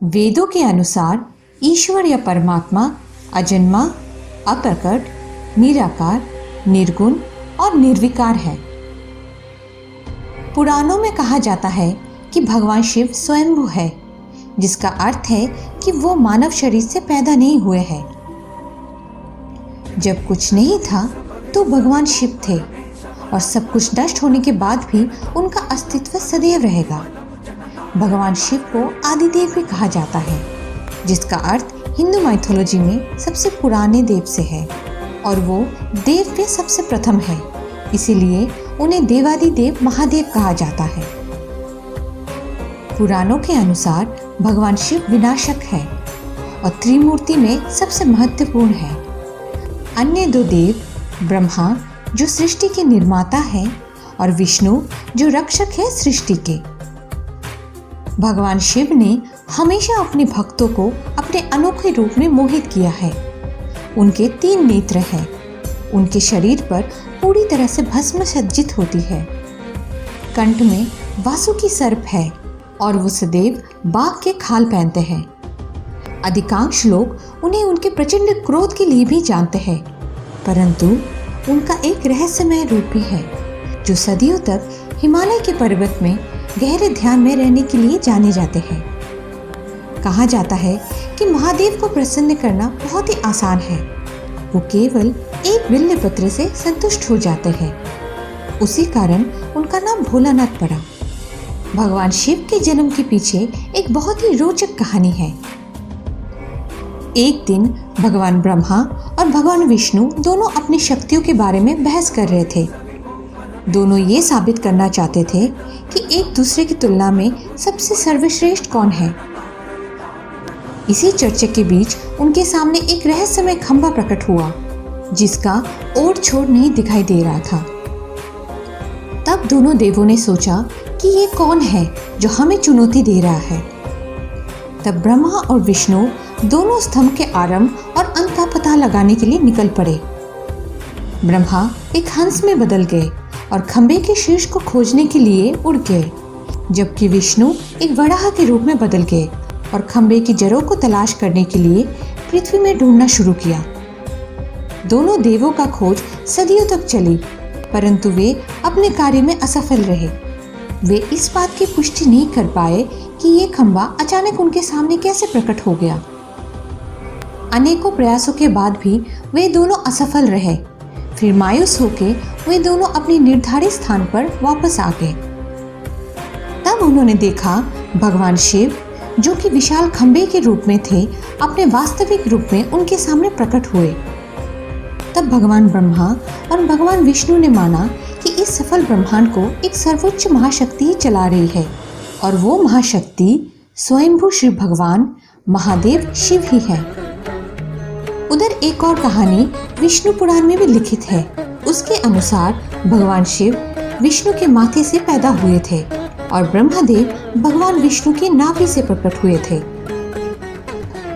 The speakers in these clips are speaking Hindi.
वेदों के अनुसार ईश्वर या परमात्मा अजन्मा, अप्रकट, निराकार, निर्गुण और निर्विकार है। पुराणों में कहा जाता है कि भगवान शिव स्वयंभू है, जिसका अर्थ है कि वो मानव शरीर से पैदा नहीं हुए हैं। जब कुछ नहीं था तो भगवान शिव थे और सब कुछ नष्ट होने के बाद भी उनका अस्तित्व सदैव रहेगा। भगवान शिव को आदिदेव भी कहा जाता है, जिसका अर्थ हिंदू माइथोलॉजी में सबसे पुराने देव से है और वो देव में सबसे प्रथम है, इसीलिए उन्हें देवादिदेव महादेव कहा जाता है। पुराणों के अनुसार भगवान शिव विनाशक है और त्रिमूर्ति में सबसे महत्वपूर्ण है। अन्य दो देव ब्रह्मा जो सृष्टि के निर्माता है और विष्णु जो रक्षक है सृष्टि के। भगवान शिव ने हमेशा अपने भक्तों को अपने अनोखे रूप में मोहित किया है। उनके 3 नेत्र हैं। उनके शरीर पर पूरी तरह से भस्म सज्जित होती है। कंठ में वासुकी सर्प है और वो सदैव बाघ के खाल पहनते हैं। अधिकांश लोग उन्हें उनके प्रचंड क्रोध के लिए भी जानते हैं, परंतु उनका एक रहस्यमय रूप भी है जो सदियों तक हिमालय के पर्वत में गहरे ध्यान में रहने के लिए जाने जाते हैं। कहा जाता है कि महादेव को प्रसन्न करना बहुत ही आसान है। वो केवल एक बिल्व पत्र से संतुष्ट हो जाते हैं। उसी कारण उनका नाम भोलानाथ पड़ा। भगवान शिव के जन्म के पीछे एक बहुत ही रोचक कहानी है। एक दिन भगवान ब्रह्मा और भगवान विष्णु दोनों अपनी शक्तियों के बारे में बहस कर रहे थे। दोनों ये साबित करना चाहते थे कि एक दूसरे की तुलना में सबसे सर्वश्रेष्ठ कौन है। इसी चर्चा के बीच उनके सामने एक रहस्यमय खंभा प्रकट हुआ, जिसका ओर छोर नहीं दिखाई दे रहा था। तब दोनों देवों ने सोचा कि ये कौन है जो हमें चुनौती दे रहा है। तब ब्रह्मा और विष्णु दोनों स्तंभ के आरंभ और अंत का पता लगाने के लिए निकल पड़े। ब्रह्मा एक हंस में बदल गए और खंभे के शीर्ष को खोजने के लिए उड़ गए, जबकि विष्णु एक वराह के रूप में बदल गए और खंभे की जड़ों को तलाश करने के लिए पृथ्वी में ढूंढना शुरू किया। दोनों देवों का खोज सदियों तक चली, परंतु वे अपने कार्य में असफल रहे। वे इस बात की पुष्टि नहीं कर पाए कि ये खंभा अचानक उनके सामने कैसे प्रकट हो गया। अनेकों प्रयासों के बाद भी वे दोनों असफल रहे। फिर मायूस होकर वे दोनों अपने निर्धारित स्थान पर वापस आ गए। तब उन्होंने देखा भगवान शिव, जो कि विशाल खंभे के रूप में थे, अपने वास्तविक रूप में उनके सामने प्रकट हुए। तब भगवान ब्रह्मा और भगवान विष्णु ने माना कि इस सफल ब्रह्मांड को एक सर्वोच्च महाशक्ति ही चला रही है और वो महाशक्ति स्वयंभू श्री भगवान महादेव शिव ही है। उधर एक और कहानी विष्णु पुराण में भी लिखित है। उसके अनुसार भगवान शिव विष्णु के माथे से पैदा हुए थे और ब्रह्मदेव भगवान विष्णु की नाभि से प्रकट हुए थे।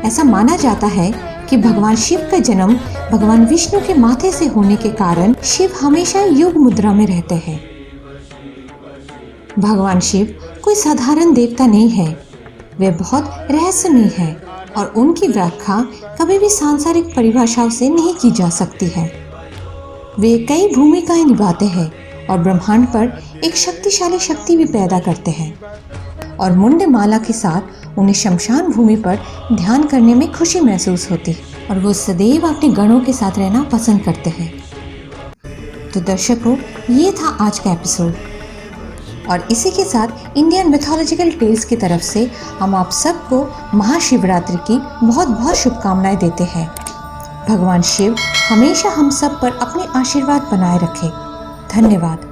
ऐसा माना जाता है कि भगवान शिव का जन्म भगवान विष्णु के माथे से होने के कारण शिव हमेशा योग मुद्रा में रहते हैं। भगवान शिव कोई साधारण देवता नहीं है। वे बहुत रहस्यमय है और उनकी व्याख्या कभी भी सांसारिक परिभाषाओं से नहीं की जा सकती है। वे कई भूमिकाएं निभाते हैं और ब्रह्मांड पर एक शक्तिशाली शक्ति भी पैदा करते हैं और मुंड माला के साथ उन्हें शमशान भूमि पर ध्यान करने में खुशी महसूस होती है और वो सदैव अपने गणों के साथ रहना पसंद करते हैं। तो दर्शकों, ये था आज का एपिसोड और इसी के साथ इंडियन मिथोलॉजिकल टेल्स की तरफ से हम आप सबको महाशिवरात्रि की बहुत बहुत शुभकामनाएं देते हैं। भगवान शिव हमेशा हम सब पर अपने आशीर्वाद बनाए रखे। धन्यवाद।